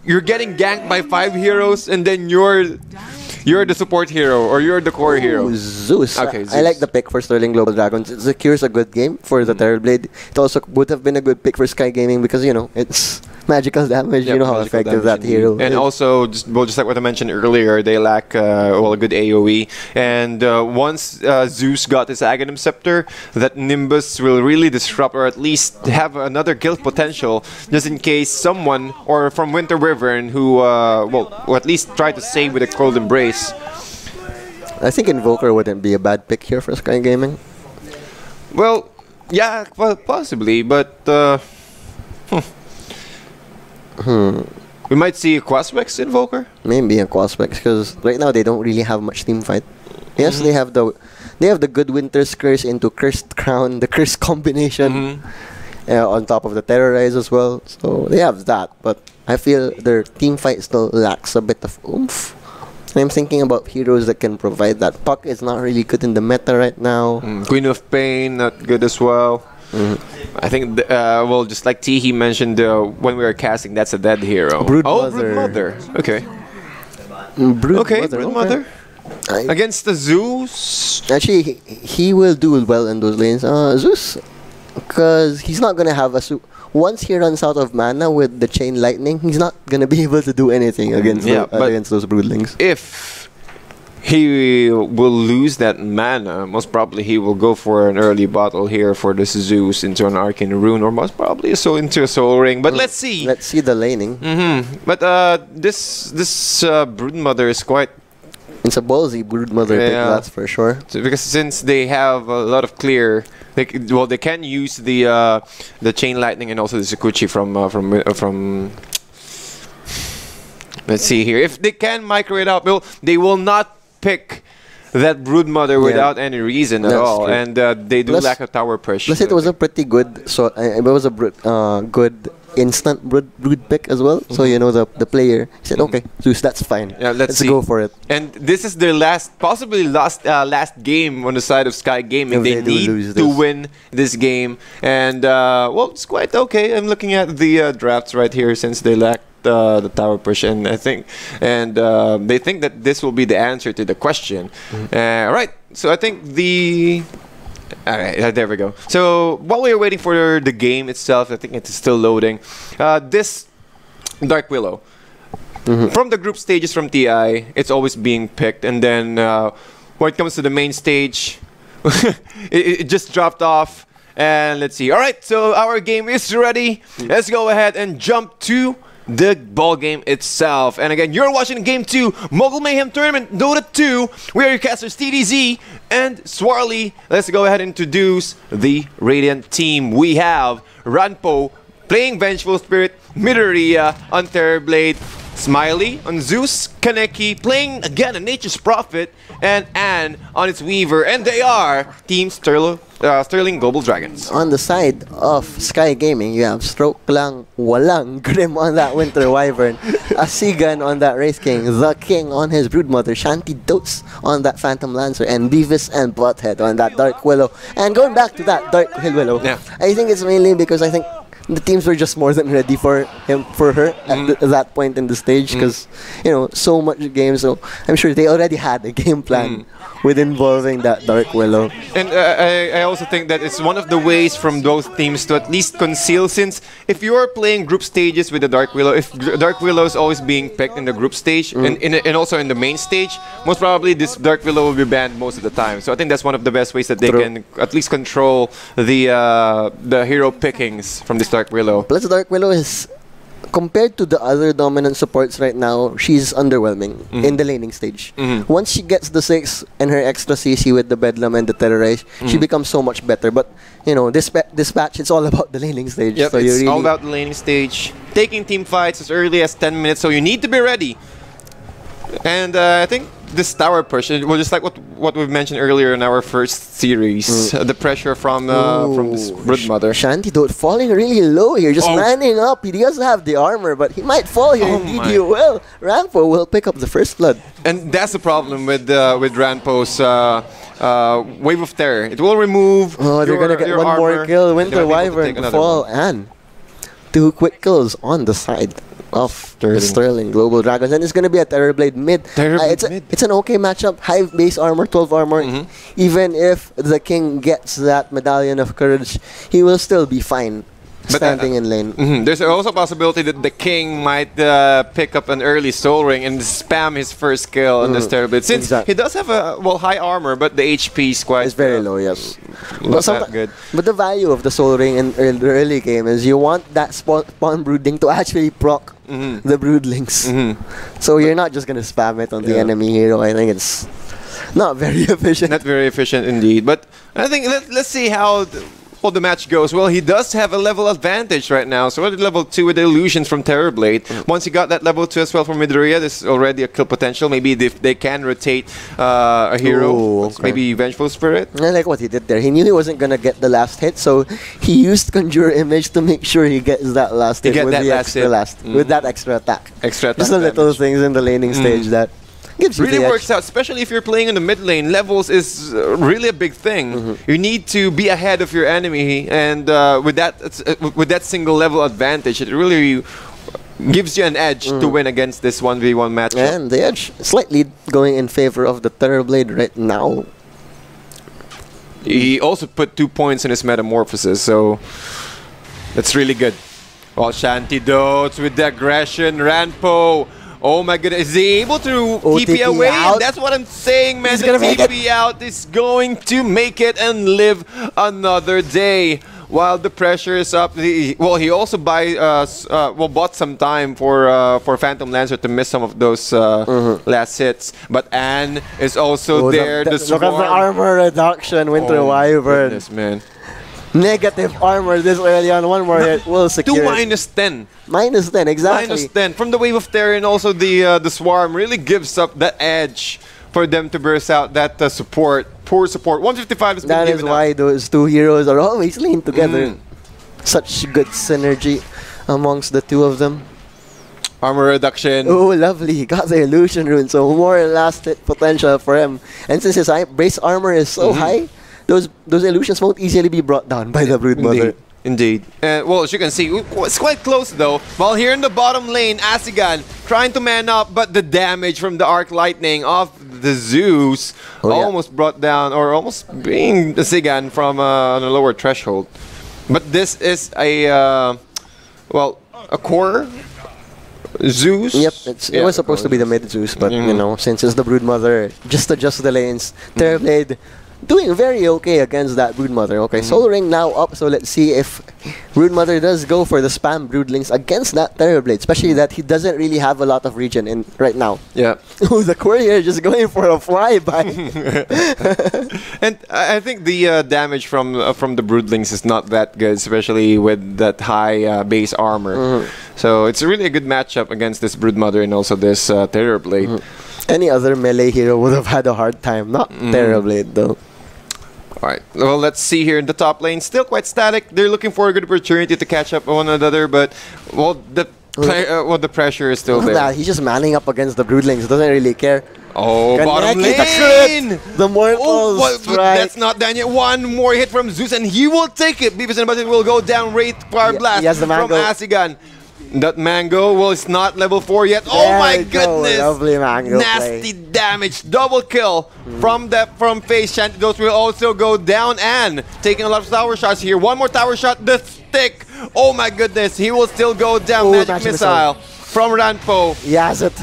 you're getting ganked by 5 heroes, and then you're the support hero, or you're the core hero. Zeus. Okay, Zeus. I like the pick for Sterling Global Dragons. It secures a good game for the Terrorblade. It also would have been a good pick for Skye Gaming because, you know, it's magical damage. Yep, you know how effective that hero and is. also, just like what I mentioned earlier, they lack a good AoE. And once Zeus got his Aghanim Scepter, that Nimbus will really disrupt, or at least have another kill potential, just in case someone, or from Winter Wyvern, who will at least try to save with a Cold Embrace. I think Invoker wouldn't be a bad pick here for Skye Gaming. Well, yeah, well, possibly, but we might see a Quaswex Invoker. Maybe a Quaswex because right now they don't really have much team fight. Yes, they have the good Winter's Curse into Cursed Crown, the Curse combination on top of the Terrorize as well. So they have that, but I feel their team fight still lacks a bit of oomph. I'm thinking about heroes that can provide that. Puck is not really good in the meta right now. Queen of Pain, not good as well. I think, well, just like T, he mentioned when we were casting, that's a dead hero. Broodmother. Broodmother. Okay. Broodmother. Against the Zeus. Actually, he will do well in those lanes. Zeus, because he's not going to have a... Once he runs out of mana with the Chain Lightning, he's not going to be able to do anything against those Broodlings. If he will lose that mana, most probably he will go for an early battle here for the Zeus into an Arcane Rune, or most probably into a Soul Ring. But let's see. Let's see the laning. But this Broodmother is quite... It's a ballsy Broodmother pick, that's for sure. Because since they have a lot of clear, they can use the Chain Lightning and also the Sakuchi from. Let's see here. If they can micro it out, they will not pick that Broodmother without any reason at all, true. and they do lack a tower push. Plus, it was a pretty good. So it was a good instant brood pick as well. So you know the player said, "Okay, Zeus, that's fine. Yeah, let's go for it." And this is their possibly last game on the side of Skye Gaming. They need to win this game, and well, it's quite okay. I'm looking at the drafts right here since they lack the tower push, and I think, and they think that this will be the answer to the question. Right. So I think Alright, there we go. So while we are waiting for the game itself, I think it's still loading. This Dark Willow. From the group stages from TI, it's always being picked, and then when it comes to the main stage, it just dropped off. And let's see. Alright, so our game is ready. Let's go ahead and jump to the ball game itself. And again, you're watching Game 2 Mogul Mayhem Tournament Dota 2. We are your casters TDZ and Swarly. Let's go ahead and introduce the Radiant team. We have Ranpo playing Vengeful Spirit, Midoriya on Terrorblade, Smiley on Zeus, Kaneki playing again a Nature's Prophet, and Anne on its Weaver. And they are Team Sterling Global Dragons. On the side of Skye Gaming, you have Stroke lang walang Grim on that Winter Wyvern, Asigan on that Wraith King, The King on his Broodmother, Shanty Dotes on that Phantom Lancer, and Beavis and Butthead on that Dark Willow. And going back to that Dark Hill Willow, I think it's mainly because I think the teams were just more than ready for her at that point in the stage, because you know, so much games. So I'm sure they already had a game plan with involving that Dark Willow. And I also think that it's one of the ways from those teams to at least conceal, since if you are playing group stages with the Dark Willow, if Dark Willow is always being picked in the group stage and also in the main stage, most probably this Dark Willow will be banned most of the time. So I think that's one of the best ways that they can at least control the hero pickings from this Dark Willow. Plus, Dark Willow is, compared to the other dominant supports right now, she's underwhelming in the laning stage. Once she gets the 6 and her extra CC with the Bedlam and the Terrorize, she becomes so much better. But, you know, this patch, it's all about the laning stage. Yep, so it's really all about the laning stage. Taking team fights as early as 10 minutes, so you need to be ready. And I think this tower push, well, just like what we've mentioned earlier in our first series, the pressure from this Broodmother. Shantydote falling really low here, just manning up. He doesn't have the armor, but he might fall here. Indeed, he will. Rampo will pick up the first blood. And that's the problem with Ranpo's Wave of Terror. It will remove. Oh, they're gonna get one more kill. Winter Wyvern to fall, and 2 quick kills on the side. of the Sterling Global Dragons, and it's going to be a Terrorblade mid. It's an okay matchup. High base armor, 12 armor. Even if the king gets that Medallion of Courage, he will still be fine standing in lane. There's also a possibility that the king might pick up an early Soul Ring and spam his first skill on this Terrorblade. Since he does have a high armor, but the HP is quite... It's very low, yes. Not that good. But the value of the Soul Ring in the early game is you want that spawn brooding to actually proc the broodlings. So you're not just going to spam it on the enemy hero. I think it's not very efficient. Not very efficient indeed. But I think let's see how... the match goes. Well, he does have a level advantage right now. So at level 2 with the illusions from Terrorblade. Once he got that level 2 as well from Midoriya, this is already a kill potential. Maybe if they can rotate a hero, maybe Vengeful Spirit. I like what he did there. He knew he wasn't going to get the last hit, so he used Conjure Image to make sure he gets that last hit with that extra attack. Just the little things in the laning stage that really works out, especially if you're playing in the mid lane. Levels is really a big thing. You need to be ahead of your enemy, and with that single level advantage, it really gives you an edge to win against this 1v1 matchup. And the edge slightly going in favor of the Terrorblade right now. He also put 2 points in his Metamorphosis, so that's really good. Well, Shantydotes with the aggression, Ranpo. Oh my goodness, is he able to TP away? And that's what I'm saying, man. The TP out is going to make it and live another day. While the pressure is up, he also bought some time for Phantom Lancer to miss some of those last hits. But Anne is also there. Look at the armor reduction, Winter Wyvern. Goodness, man. Negative armor this early on. One more hit will secure. 2 minus 10. Minus 10, exactly. Minus 10. From the Wave of Terror and also the Swarm really gives up that edge for them to burst out that support. Poor support. 155 has been given. That is why those two heroes are always linked together. Such good synergy amongst the two of them. Armor reduction. Oh, lovely. He got the illusion rune, so more last hit potential for him. And since his base armor is so high, those illusions won't easily be brought down by the Broodmother. Indeed. Well, as you can see, it's quite close though. While here in the bottom lane, Asigan trying to man up, but the damage from the Arc Lightning of the Zeus almost brought down, or almost being the Sigan from on a lower threshold. But this is a core Zeus. Yep, it was supposed to be the mid Zeus, but you know, since it's the Broodmother, just adjust the lanes. Terrorblade doing very okay against that Broodmother. Okay, Soul Ring now up, so let's see if Broodmother does go for the spam Broodlings against that Terrorblade, especially that he doesn't really have a lot of regen in right now. Yeah. Oh, the courier just going for a flyby. And I think the damage from the Broodlings is not that good, especially with that high base armor. So it's really a good matchup against this Broodmother and also this Terrorblade. Any other melee hero would have had a hard time, not Terrorblade though. Alright, well, let's see here in the top lane. Still quite static. They're looking for a good opportunity to catch up one another, but the pressure is still there. He's just manning up against the Broodlings. Doesn't really care. Oh, bottom lane! The Mortal Strike. That's not done yet. One more hit from Zeus, and he will take it. Beavis and Button will go down. Wraith Power Blast from Asigan. That Mango, well, it's not level 4 yet. Oh my goodness! Lovely Mango Nasty damage. Double kill from Face. Shantydotes will also go down and taking a lot of tower shots here. One more tower shot. The stick. Oh my goodness. He will still go down. Magic Missile from Ranpo. Yes, it.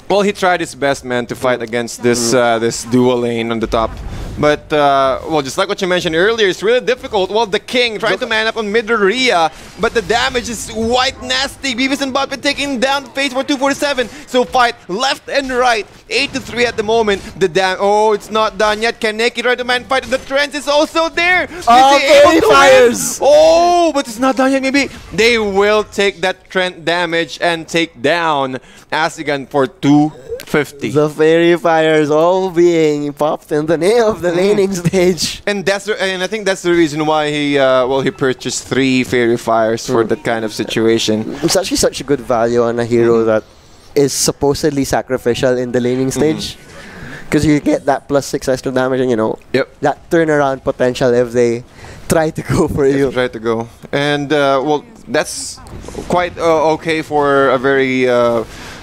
Well, he tried his best, man, to fight against this this dual lane on the top. But, well, just like what you mentioned earlier, it's really difficult. Well, the King trying to man up on Midoriya, but the damage is quite nasty. Beavis and Butthead taking down Face for 247. So fight left and right. 8-3 at the moment. Oh, it's not done yet. Kaneki trying to man fight. The Trance is also there. Fires. Oh, but it's not done yet. Maybe they will take that Trent damage and take down Asigan for 250. The Fairy Fires all being popped in the name of the laning stage. And I think that's the reason why he he purchased 3 Fairy Fires for that kind of situation. It's actually such a good value on a hero that is supposedly sacrificial in the laning stage. Because you get that +6 extra damage and, you know, that turnaround potential if they try to go for you. Try to go. And, well, that's quite okay for a very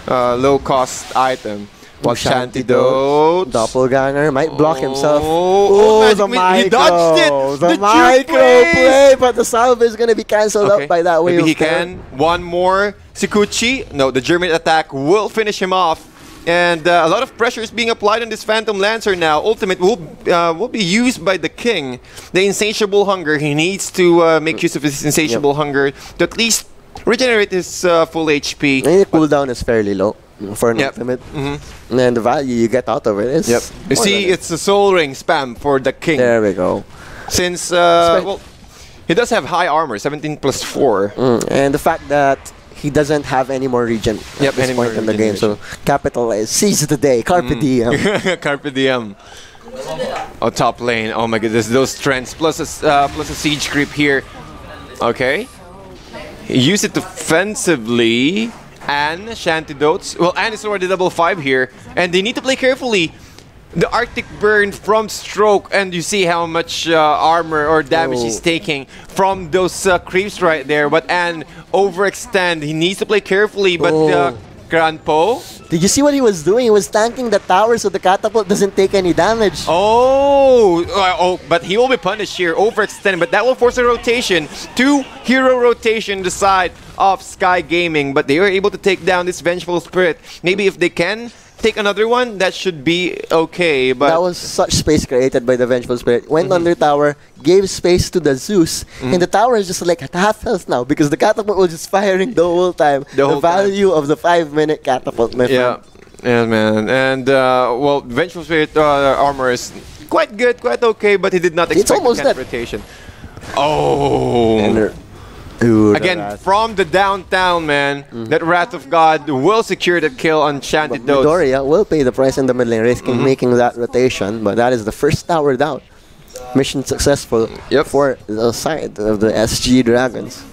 low-cost item. Well, Shantydote. Doppelganger might block himself. Oh, the micro. He dodged it. The micro play, but the salve is going to be cancelled out by that way. Maybe he can. One more. Sikuchi. No, the German attack will finish him off. And a lot of pressure is being applied on this Phantom Lancer now. Ultimate will be used by the King. The Insatiable Hunger. He needs to make use of his Insatiable Hunger to at least regenerate his full HP. And the cooldown is fairly low for an ultimate. And then the value you get out of it is... You see, it's a Soul Ring spam for the King. There we go. Since, well, he does have high armor, 17 plus 4. And the fact that he doesn't have any more regen at this point in the game. So capitalize, seize the day, carpe diem. Carpe diem. Oh, top lane. Oh my goodness, those trends plus a siege creep here. Okay. Use it defensively. And Shantydotes. Well, Anne is already level 5 here, and they need to play carefully. The Arctic Burn from Stroke, and you see how much armor or damage he's taking from those creeps right there. But Anne overextend. He needs to play carefully, but Granpo. Did you see what he was doing? He was tanking the tower so the catapult doesn't take any damage. But he will be punished here, overextend, but that will force a rotation. 2 hero rotation the side of Skye Gaming, but they were able to take down this Vengeful Spirit. Maybe if they can take another one, that should be okay. But that was such space created by the Vengeful Spirit. Went under tower, gave space to the Zeus, and the tower is just like at half health now because the catapult was just firing the whole time. The value of the 5-minute catapult, my friend. Yeah, man. And well, Vengeful Spirit armor is quite good, quite okay, but he did not expect the rotation. Again, from the downtown, man, that Wrath of God will secure the kill on Shantydotes. Midoriya will pay the price in the mid lane, risking making that rotation, but that is the first tower down. Mission successful for the side of the SG Dragons.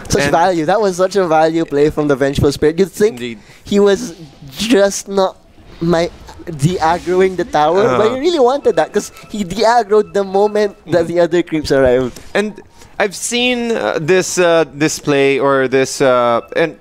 Such value. That was such a value play from the Vengeful Spirit. You'd think he was just not de-aggroing the tower, but he really wanted that because he de-aggroed the moment that the other creeps arrived. And I've seen this display or this, and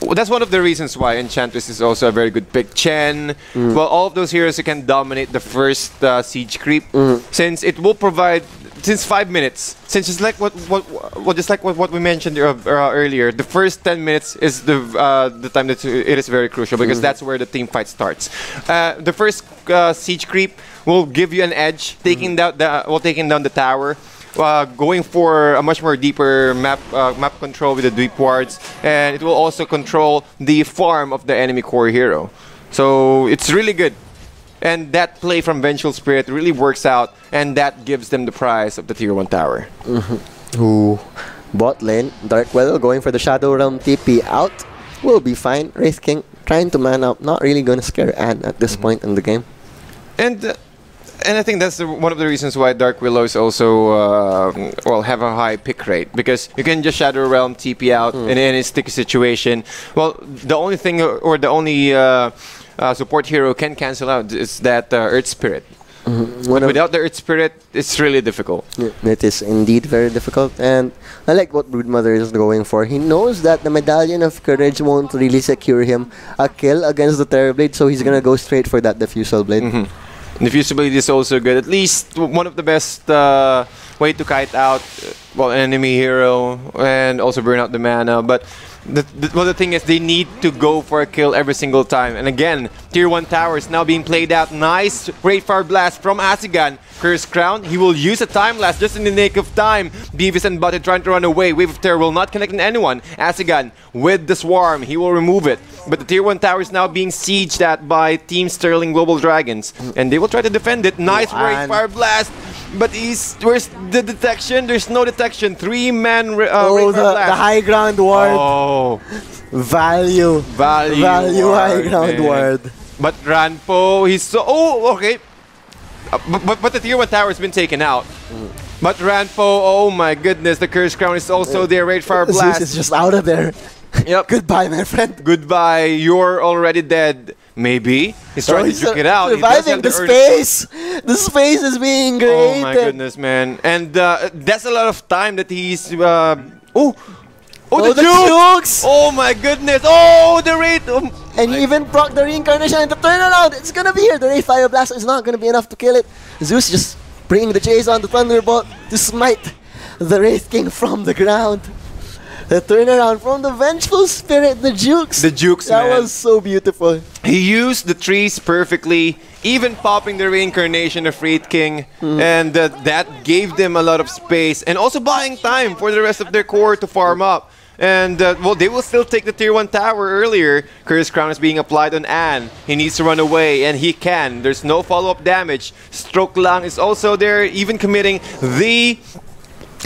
that's one of the reasons why Enchantress is also a very good pick. Chen, well, all of those heroes who can dominate the first siege creep, since it will provide, since 5 minutes, since it's like what we mentioned earlier, the first 10 minutes is the time that it is very crucial because that's where the team fight starts. The first siege creep will give you an edge, taking down the tower. Going for a much more deeper map control with the Dweep wards, and it will also control the farm of the enemy core hero. So it's really good. And that play from Vengeful Spirit really works out, and that gives them the prize of the Tier 1 tower. Bot lane, Darkwell going for the Shadow Realm TP out. Will be fine. Wraith King trying to man up. Not really going to scare Anne at this point in the game. And I think that's one of the reasons why Dark Willows also well have a high pick rate, because you can just Shadow Realm TP out in any sticky situation. Well, the only thing or the only support hero can cancel out is that Earth Spirit. Without the Earth Spirit, it's really difficult. It is indeed very difficult, and I like what Broodmother is going for. He knows that the Medallion of Courage won't really secure him a kill against the Terrorblade, so he's gonna go straight for that Diffusal Blade. Diffusibility is also good. At least one of the best way to kite out an enemy hero and also burn out the mana. But the thing is, they need to go for a kill every single time. And again, Tier 1 tower is now being played out. Nice Great Fire Blast from Asigan. Curse Crown, he will use a Time Blast just in the nick of time. Beavis and Butted trying to run away. Wave of Terror will not connect on anyone. Asigan with the Swarm, he will remove it. But the Tier 1 tower is now being sieged at by Team Sterling Global Dragons. And they will try to defend it. Nice Great Fire Blast. But where's the detection? There's no detection. 3-man Great Fire Blast. The high ground ward. Value high ground ward. But Ranpo, he's so... okay. But the Tier 1 tower has been taken out. But Ranpo, oh my goodness, the Curse Crown is also there. Great Fire Blast. Zeus is just out of there. Yep. Goodbye, my friend. Goodbye. You're already dead. Maybe. He's trying to juke it out. He does Surviving have the early- space. The space is being created. Oh my goodness, man. And that's a lot of time that he's... the jukes! Oh my goodness! Oh, the rate! And he even proc the reincarnation and the turnaround. It's gonna be here. The Ray Fire Blast is not gonna be enough to kill it. Zeus just bringing the chase on the Thunderbolt to smite the Wraith King from the ground. The turnaround from the Vengeful Spirit, the Jukes. The Jukes, that man. was so beautiful. He used the trees perfectly, even popping the reincarnation of Wraith King, and that gave them a lot of space, and also buying time for the rest of their core to farm up. And, well, they will still take the tier 1 tower earlier. Curse Crown is being applied on Anne. He needs to run away, and he can. There's no follow-up damage. Stroke Lang is also there, even committing the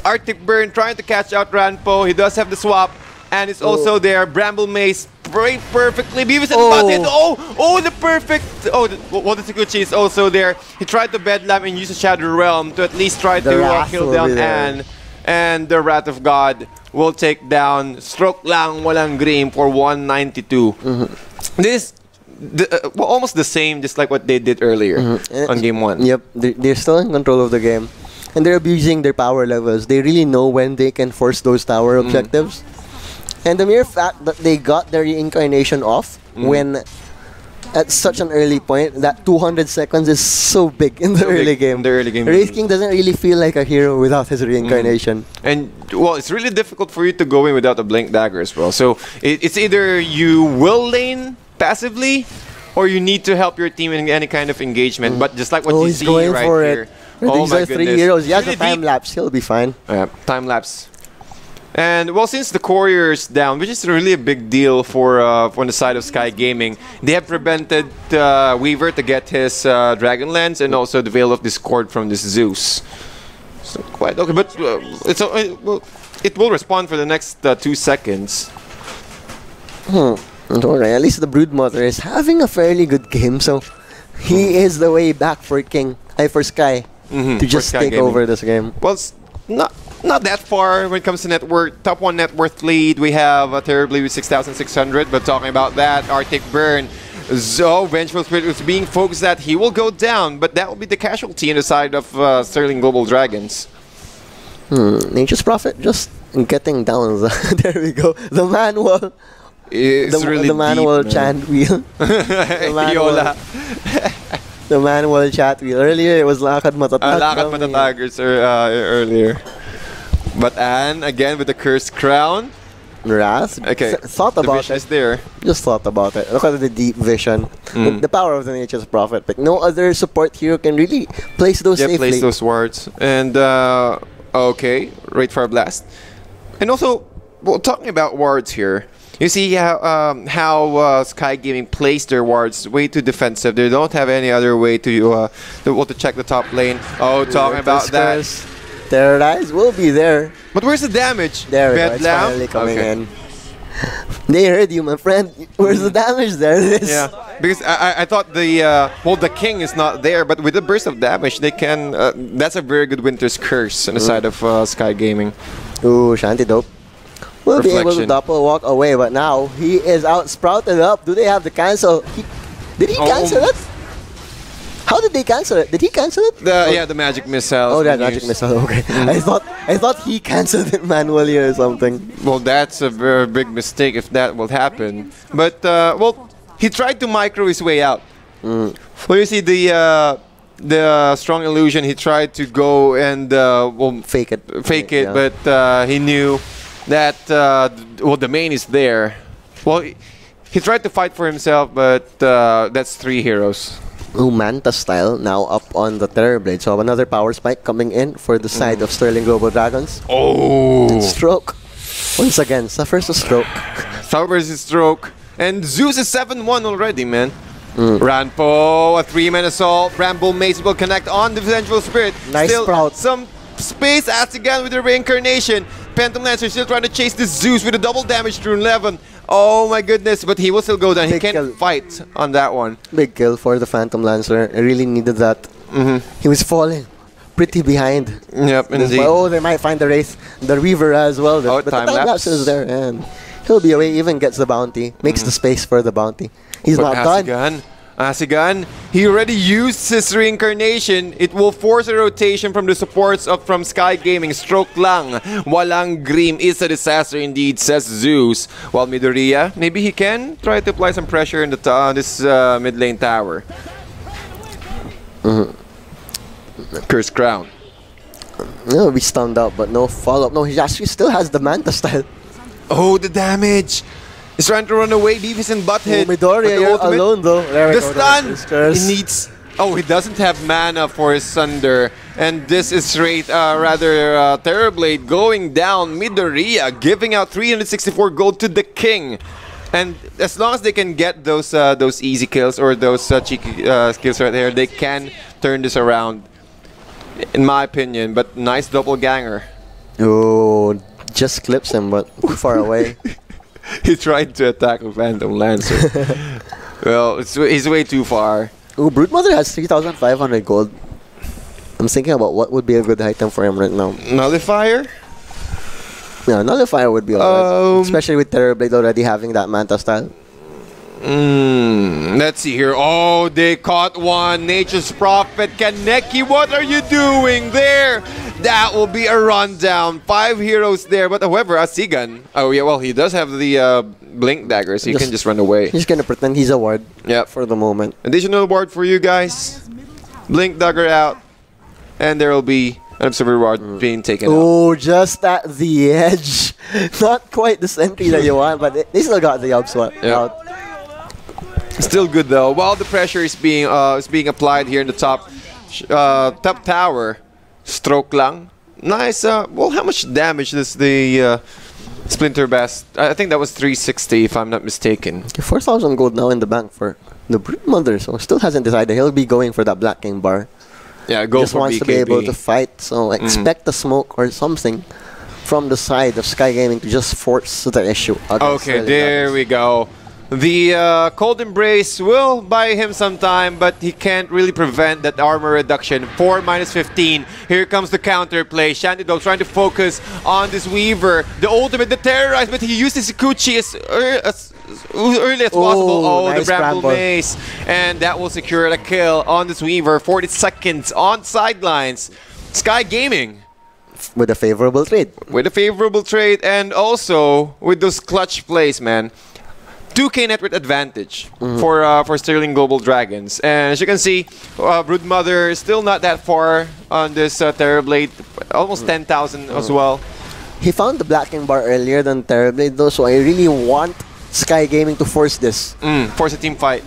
Arctic Burn, trying to catch out Ranpo. He does have the swap, and it's also there. Bramble Mace, right perfectly. Beavis and Butthead. Oh, the perfect. Oh, the Takuchi is also there. He tried to Bedlam and use the Shadow Realm to at least try to kill down Anne. And the Wrath of God will take down Stroke Lang Walang Green for 192. This is almost the same, just like what they did earlier on game 1. Yep, they're still in control of the game. And they're abusing their power levels. They really know when they can force those tower objectives. And the mere fact that they got their reincarnation off when at such an early point, that 200 seconds is so big in the early game. Wraith King doesn't really feel like a hero without his reincarnation. And, well, it's really difficult for you to go in without a Blink Dagger as well. So, it's either you will lane passively, or you need to help your team in any kind of engagement. But just like what you see right here. These are 3 heroes. He has a time lapse. He'll be fine. Time lapse. And, well, since the courier's down, which is really a big deal for on the side of Skye Gaming, they have prevented Weaver to get his Dragon Lance and also the Veil of Discord from this Zeus. So quite okay, but it will respond for the next 2 seconds. Alright, at least the Broodmother is having a fairly good game, so he is the way back for for Skye to just take over this game. Well, it's not that far when it comes to net worth. Top 1 net worth lead, we have Terribly with 6,600. But talking about that, Arctic Burn, Vengeful Spirit was being focused that he will go down, but that will be the casualty on the side of Sterling Global Dragons. Nature's Prophet just getting down. There we go. The manual. The manual chant wheel. The manual chat wheel. Earlier it was Lakad Matatag. Lakad Matatagers earlier. But Anne, again with the Cursed Crown. Wrath. Okay. Thought about it. Is there. Just thought about it. Look at the deep vision. The power of the Nature's Prophet. Like no other support hero can really place those safely. Place those wards. And, okay. Right Fire Blast. And also, well, talking about wards here. You see how Skye Gaming plays their wards way too defensive. They don't have any other way to check the top lane. Oh, talking about that. Terrorize will be there. But where's the damage? There we go. It's finally coming in. They heard you, my friend. Where's the damage? There it is. Yeah, because I thought the king is not there, but with the burst of damage, they can. That's a very good Winter's Curse on the side of Skye Gaming. Ooh, Shanty dope. Will be able to doppel walk away, but now he is out sprouted up. Do they have to cancel? Did he cancel it? How did they cancel it? Did he cancel it? The magic missile. Oh, that magic missile. Okay. I thought he canceled it manually or something. Well, that's a very big mistake if that will happen. But well, he tried to micro his way out. Well, you see the strong illusion. He tried to go and fake it. Yeah. But he knew that the main is there. Well, he tried to fight for himself, but that's 3 heroes. Ooh, Manta style now up on the Terrorblade. So another power spike coming in for the side of Sterling Global Dragons. Oh! Stroke. Once again, suffers a stroke. Suffers a stroke. And Zeus is 7-1 already, man. Ranpo, a 3-man assault. Bramble Mace will connect on the Vengeful Spirit. Nice Still sprout. Some space as again with the reincarnation. Phantom Lancer still trying to chase this Zeus with a double damage to 11. Oh my goodness, but he will still go down. He can't fight on that one. Big kill for the Phantom Lancer. I really needed that. He was falling pretty behind. Yep, indeed. Oh, they might find the Wraith, the Reaver as well. Oh, but the time lapse is there. And He'll be away, even gets the bounty, makes the space for the bounty. He's But not done. Asigan, he already used his reincarnation. It will force a rotation from the supports from Skye Gaming. Stroke lang. Walang Grim is a disaster indeed, says Zeus. While Midoriya, maybe he can try to apply some pressure in the this mid lane tower. Curse Crown. He'll be stunned out, but no follow-up. No, he actually still has the Manta style. Oh, the damage! He's trying to run away. Beavis and Butthead. Oh, Midoriya, you're alone though. The stun! He needs... Oh, he doesn't have mana for his Sunder. And this is Terrorblade going down. Midoriya giving out 364 gold to the king. And as long as they can get those easy kills or those cheeky skills right there, they can turn this around, in my opinion. But nice doppelganger. Oh, just clips him, but too far away. He tried to attack a Phantom Lancer. Well, he's way too far. Oh, Broodmother has 3,500 gold. I'm thinking about what would be a good item for him right now. Nullifier? Yeah, Nullifier would be alright. Especially with Terrorblade already having that Manta style. Let's see here. Oh, they caught one. Nature's Prophet. Kaneki, what are you doing there? That will be a rundown. 5 heroes there. But however, Asigan. Oh, yeah, well, he does have the Blink Dagger, so he can just run away. He's gonna pretend he's a ward for the moment. Additional ward for you guys. Blink Dagger out. And there will be an observer reward being taken out. Oh, just at the edge. Not quite the sentry that you want, but they still got the upswap out. Still good though. While the pressure is being applied here in the top tower, stroke lang. Nice. Well, how much damage does the Splinter Best? I think that was 360 if I'm not mistaken. 4,000 gold now in the bank for the Broodmother, so still hasn't decided. He'll be going for that Black King bar. Yeah, go just for wants BKB. To be able to fight, so expect a smoke or something from the side of Skye Gaming to just force the issue. Okay, there we go. The Cold Embrace will buy him some time, but he can't really prevent that armor reduction. 4 minus 15. Here comes the counter play. Shantido trying to focus on this Weaver. The ultimate, the terrorize, but he used his Ikuchi as early as possible. Oh, nice the Bramble Mace. And that will secure the kill on this Weaver. 40 seconds on sidelines. Skye Gaming. With a favorable trade. With a favorable trade, and also with those clutch plays, man. 2K net worth advantage for Sterling Global Dragons. And as you can see, Broodmother is still not that far on this Terrorblade. Almost 10,000 as well. He found the Black King bar earlier than Terrorblade though, so I really want Skye Gaming to force this. Force a team fight.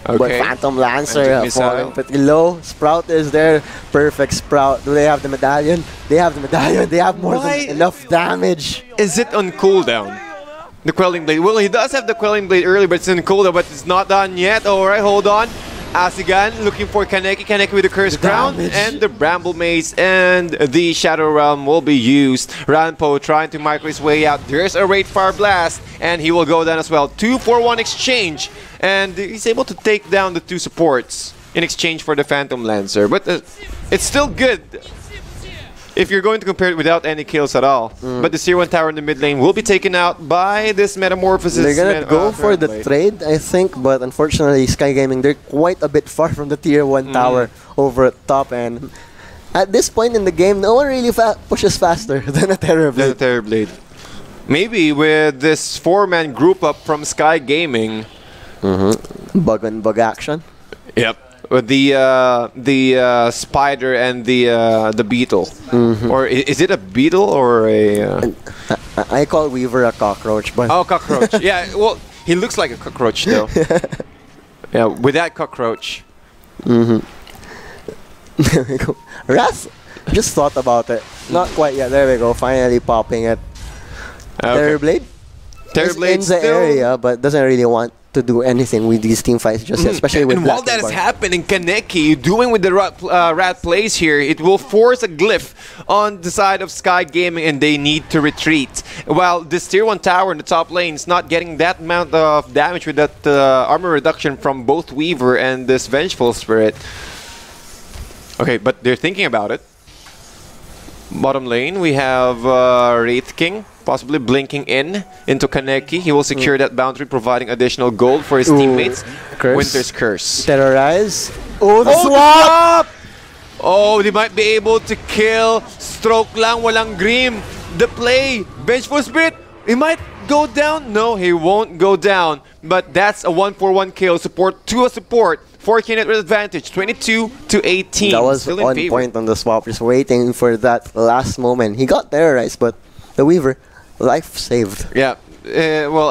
Okay. But Phantom Lancer falling pretty low. Sprout is there. Perfect Sprout. Do they have the medallion? They have the medallion. They have more than enough damage. Is it on cooldown? The Quelling Blade. Well, he does have the Quelling Blade early, but it's in cooldown, but it's not done yet. Alright, hold on. Asigan looking for Kaneki. Kaneki with the Curse Crown and the Bramble Maze, and the Shadow Realm will be used. Ranpo trying to micro his way out. There's a Raid Fire Blast, and he will go down as well. 2-for-1 exchange, and he's able to take down the 2 supports in exchange for the Phantom Lancer. But it's still good if you're going to compare it without any kills at all. But the Tier 1 tower in the mid lane will be taken out by this Metamorphosis. They're gonna go for the trade, I think, but unfortunately, Skye Gaming, they're quite a bit far from the Tier 1 tower over at top, and at this point in the game, no one really pushes faster than a Terrorblade. Maybe with this 4-man group up from Skye Gaming. Bug on bug action. Yep. With the spider and the beetle, or is it a beetle or a? I call Weaver a cockroach, but cockroach. Yeah, well, he looks like a cockroach though. Yeah, with that cockroach. There we go. Wrath just thought about it. Not quite yet. There we go. Finally popping it. Terrorblade. Terrorblade in the area, but doesn't really want to do anything with these team fights just yet, especially with while that is happening, Kaneki doing with the rat plays here, it will force a glyph on the side of Skye Gaming, and they need to retreat. While this Tier 1 tower in the top lane is not getting that amount of damage with that armor reduction from both Weaver and this Vengeful Spirit. Okay, but they're thinking about it. Bottom lane, we have Wraith King possibly blinking into Kaneki. He will secure that boundary, providing additional gold for his teammates. Curse. Winter's Curse. Terrorize. Oh, the Oh, the swap! swap! Oh, they might be able to kill. Stroke lang, walang Grim. The play. Vengeful Spirit. He might go down. No, he won't go down. But that's a 1-for-1 kill. Support to a support. 4K net with advantage. 22-18. That was Still in on favor. point on the swap, just waiting for that last moment. He got terrorized, but the Weaver, life saved. Yeah. Well,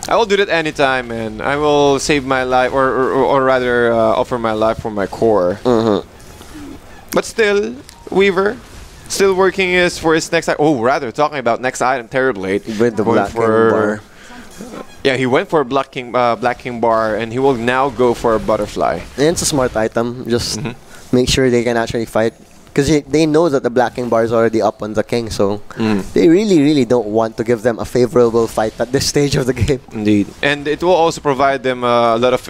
I will do that anytime, man. I will save my life, or rather, offer my life for my core. But still, Weaver, still working for his next item. Oh, rather, talking about next item, Terrorblade. With the Going Black King bar. Yeah, he went for a Black King bar, and he will now go for a Butterfly. And it's a smart item. Just make sure they can actually fight. Because they know that the Black King bar is already up on the King, so they really don't want to give them a favorable fight at this stage of the game. Indeed. And it will also provide them a lot of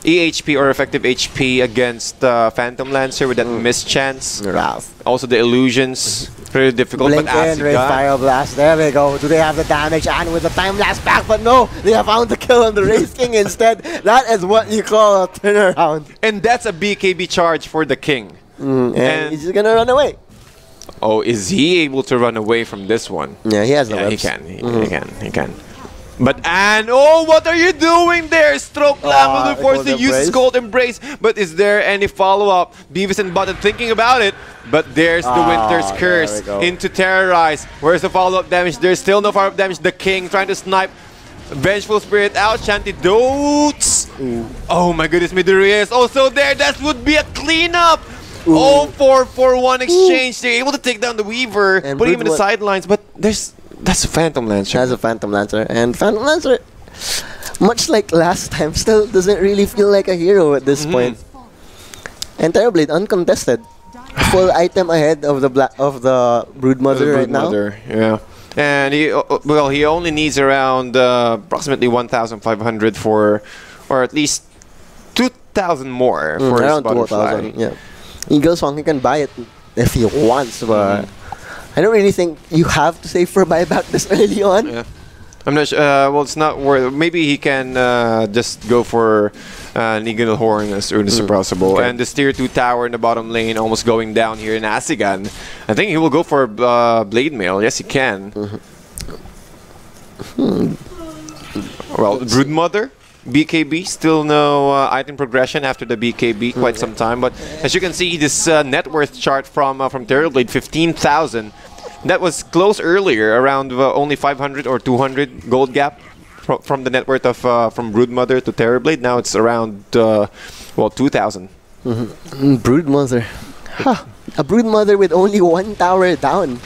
EHP or effective HP against Phantom Lancer with that mischance. Wrath. Also the illusions, pretty difficult. Blink but in, Ray Fire Blast. There we go. Do they have the damage? And with the time lapse back, but no, they have found the kill on the Race King instead. That is what you call a turnaround. And that's a BKB charge for the King. And he's just gonna run away. Oh, is he able to run away from this one? Yeah, he has the Yeah, webs. he can. But oh, what are you doing there? Stroke lang will be forced to use his Gold Embrace. But is there any follow-up? Beavis and Button thinking about it. But there's the Winter's Curse into Terrorize. Where's the follow-up damage? There's still no follow-up damage. The King trying to snipe. Vengeful Spirit out. Shantidotes. Oh my goodness, Midoriya is also there. That would be a cleanup. Oh, 4-for-1 exchange. They're able to take down the Weaver, And put him in the Broodwood- sidelines. But that's a Phantom Lancer. Has a Phantom Lancer. And Phantom Lancer, much like last time, still doesn't really feel like a hero at this point. And Terrorblade uncontested. Full item ahead of the Broodmother right now. Yeah. And he only needs around approximately 1,500 for, or at least 2,000 more for his Around Butterfly. 2,000, yeah. Eagle Song, he can buy it if he wants, but I don't really think you have to save for buyback this early on. Yeah. I'm not sure. Well, it's not worth. Maybe he can just go for Nigel Horn as soon as possible. Okay. And this tier 2 tower in the bottom lane almost going down here in Asigan. I think he will go for Blade Mail. Yes, he can. Well, Broodmother, BKB, still no item progression after the BKB, quite some time. But as you can see, this net worth chart from Terrorblade, 15,000. That was close earlier, around only 500 or 200 gold gap from the net worth of from Broodmother to Terrorblade. Now it's around 2,000. Broodmother. Huh. A Broodmother with only one tower down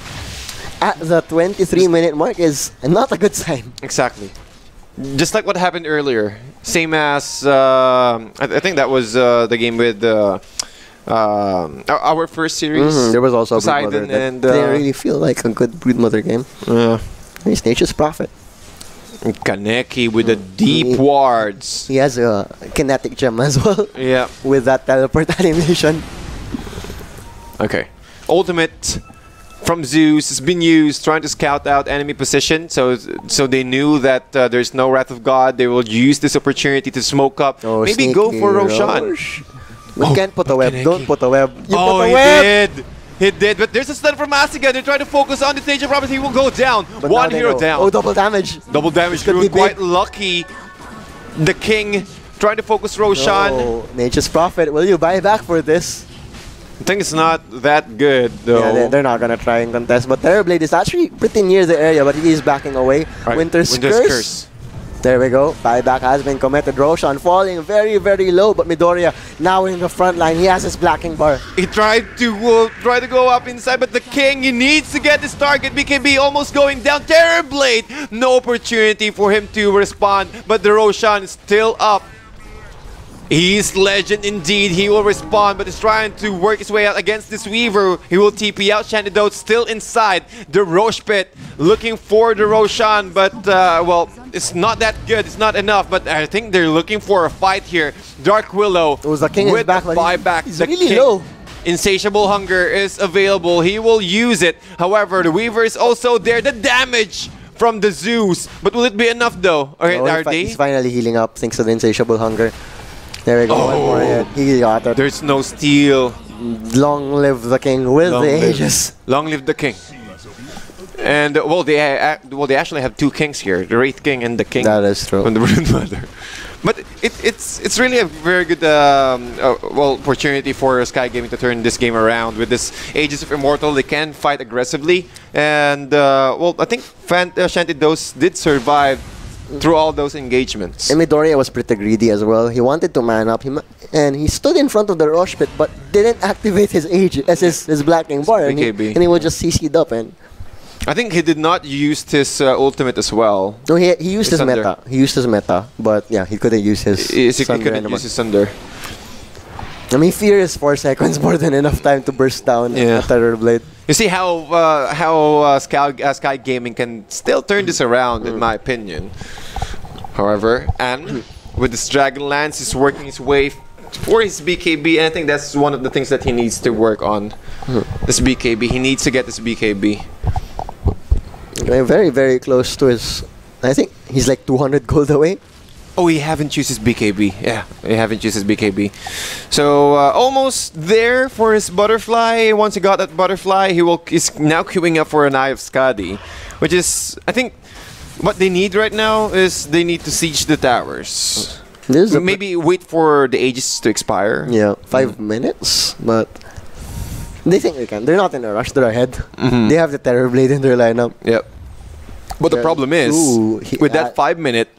at the 23-minute mark is not a good sign. Exactly. Just like what happened earlier. Same as I think that was the game with our first series. There was also a Poseidon Broodmother that and didn't really feel like a good Broodmother game. He's Nature's Prophet. Kaneki with the deep wards. He has a kinetic gem as well. Yeah. With that teleport animation. Okay. Ultimate from Zeus has been used trying to scout out enemy position. So they knew that there's no Wrath of God. They will use this opportunity to smoke up. Oh, maybe go for Roshan. We can't put a web. Kaneki. Don't put a web. You Oh, put a he web. did. He did. But there's a stun from Asigan. They're trying to focus on the stage of Roberts. He will go down. But One now they hero know. down. Oh, double damage. Double damage. Could Drew be quite big. lucky. The King trying to focus Roshan. Oh, Nature's Prophet. Will you buy back for this? I think it's not that good though. Yeah, they're not gonna try and contest. But Terrorblade is actually pretty near the area, but he is backing away. Right. Winter's Curse. There we go. Buyback has been committed. Roshan falling very, very low, but Midoriya now in the front line. He has his blacking bar. He tried to go up inside, but the King, he needs to get this target. BKB almost going down. Terrorblade, no opportunity for him to respond, but the Roshan is still up. He's legend indeed. He will respond, but he's trying to work his way out against this Weaver. He will TP out. Shantidote still inside the Roche pit, looking for the Roshan, but well, it's not that good. It's not enough, but I think they're looking for a fight here. Dark Willow The King is with back, the but buyback. he's The really King- low. Insatiable Hunger is available. He will use it. However, the Weaver is also there. The damage from the Zeus. But will it be enough though? Alright, are they? He's finally healing up thanks to the Insatiable Hunger. There we go. One more hit. He got it. There's no steal. Long live the king with the Aegis. Long live the king. And well, they actually have two kings here, the Wraith King and the King. That is true. From the Broodmother. But it's really a very good opportunity for Skye Gaming to turn this game around. With this Aegis of Immortal, they can fight aggressively, and well, I think Shantydos did survive through all those engagements. And Midoriya was pretty greedy as well. He wanted to man up, and he stood in front of the Rosh Pit, but didn't activate his Aegis, his Black King bar, and he was just CC'd up. And I think he did not use his ultimate as well. No, he used his meta. He used his meta, but yeah, he couldn't use his Sunder. He couldn't use his Sunder. I mean, Fear is 4 seconds more than enough time to burst down a Terror Blade. You see how Skye Gaming can still turn this around, in my opinion. However, and with this Dragon Lance, he's working his way for his BKB, and I think that's one of the things that he needs to work on. This BKB, he needs to get this BKB. Very, very close to his. I think he's like 200 gold away. Oh, he haven't used his BKB. Yeah, he haven't used his BKB. So almost there for his butterfly. Once he got that butterfly, he's now queuing up for an Eye of Skadi, which is, I think, what they need right now is they need to siege the towers. Maybe wait for the Aegis to expire. Yeah, 5 minutes, but they think they can. They're not in a rush. They're ahead. They have the Terror Blade in their lineup. Yep. But the problem is, with that 5 minute,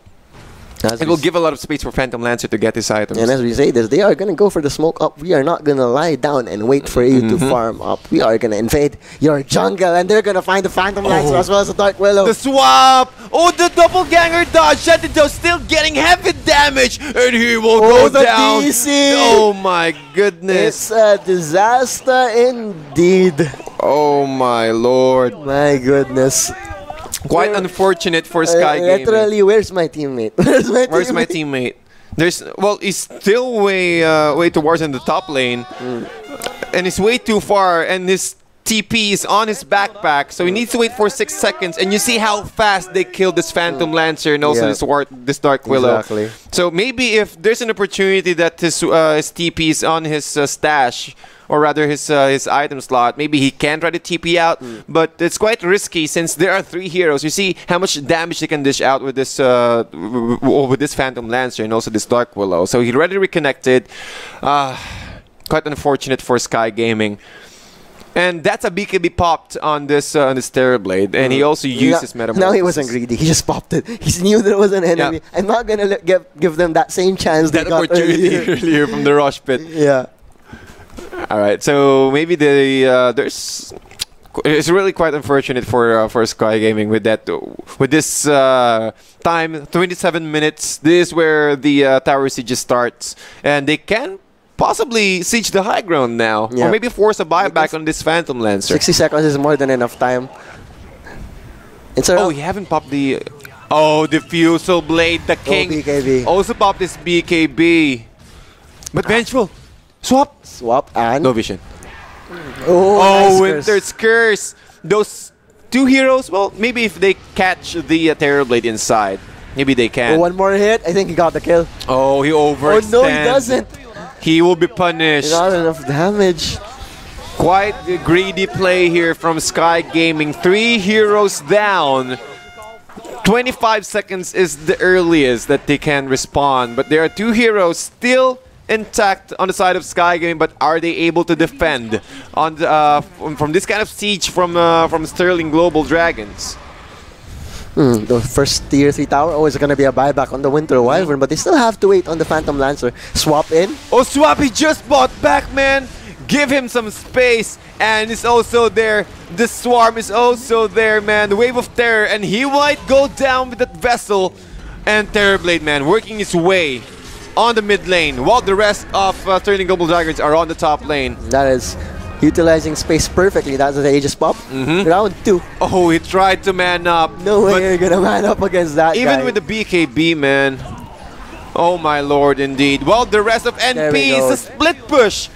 it will give a lot of space for Phantom Lancer to get his items. And as we say this, they are going to go for the smoke up. We are not going to lie down and wait for you to farm up. We are going to invade your jungle, and they're going to find the Phantom Lancer as well as the Dark Willow. The swap! Oh, the doppelganger dodge! Shantydos still getting heavy damage, and he will go down. DC. Oh my goodness. It's a disaster indeed. Oh my lord. My goodness. Quite unfortunate for Skye Gaming. Literally, where's my teammate? Where's my teammate? He's still way towards in the top lane, and he's way too far, and his TP is on his backpack, so he needs to wait for 6 seconds. And you see how fast they killed this Phantom Lancer and also this Dark Willow. Exactly. So maybe if there's an opportunity that his TP is on his stash, or rather his item slot, maybe he can try to TP out, but it's quite risky since there are 3 heroes. You see how much damage they can dish out with this Phantom Lancer and also this Dark Willow. So he already reconnected. Quite unfortunate for Skye Gaming. And that's a BKB popped on this Terror Blade, and he also used his Metamorphosis. Now he wasn't greedy, he just popped it. He knew there was an enemy. I'm not gonna give them that same chance they got earlier from the Rosh Pit. Yeah. Alright, so maybe it's really quite unfortunate for Skye Gaming with this time, 27 minutes. This is where the tower siege starts, and they can possibly siege the high ground now, or maybe force a buyback on this Phantom Lancer. 60 seconds is more than enough time. Oh, he haven't popped the... Oh, Diffusal Blade, the King. BKB. Also popped this BKB. But Vengeful. Swap and... No vision. Oh, nice Winter's Curse. Those 2 heroes, well, maybe if they catch the Terror Blade inside, maybe they can. Oh, one more hit. I think he got the kill. Oh, he overextends. Oh, no, he doesn't. He will be punished. Not enough damage. Quite a greedy play here from Skye Gaming. 3 heroes down. 25 seconds is the earliest that they can respond, but there are 2 heroes still intact on the side of Skye Gaming. But are they able to defend on from this kind of siege from Sterling Global Dragons? The first tier 3 tower always going to be a buyback on the Winter Wyvern, but they still have to wait on the Phantom Lancer. Swap in. Oh, Swap, he just bought back, man. Give him some space, and it's also there. The Swarm is also there, man. The Wave of Terror, and he might go down with that Vessel. And Terrorblade, man, working his way on the mid lane, while the rest of Sterling Global Dragons are on the top lane. That is utilizing space perfectly. That's the Aegis pop. Round 2. Oh, he tried to man up. No way you're gonna man up against that even guy. with the BKB, man. Oh my lord, indeed. Well, the rest of NP is a split push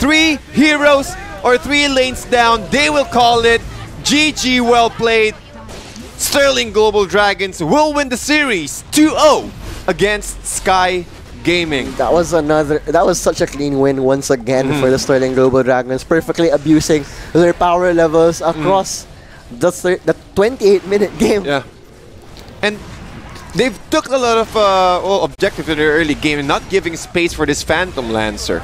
3 heroes or 3 lanes down, they will call it GG, well played. Sterling Global Dragons will win the series 2-0 against Skye Gaming. That was such a clean win once again for the Sterling Global Dragons, perfectly abusing their power levels across the 28-minute game. Yeah. And they've took a lot of objectives in their early game and not giving space for this Phantom Lancer.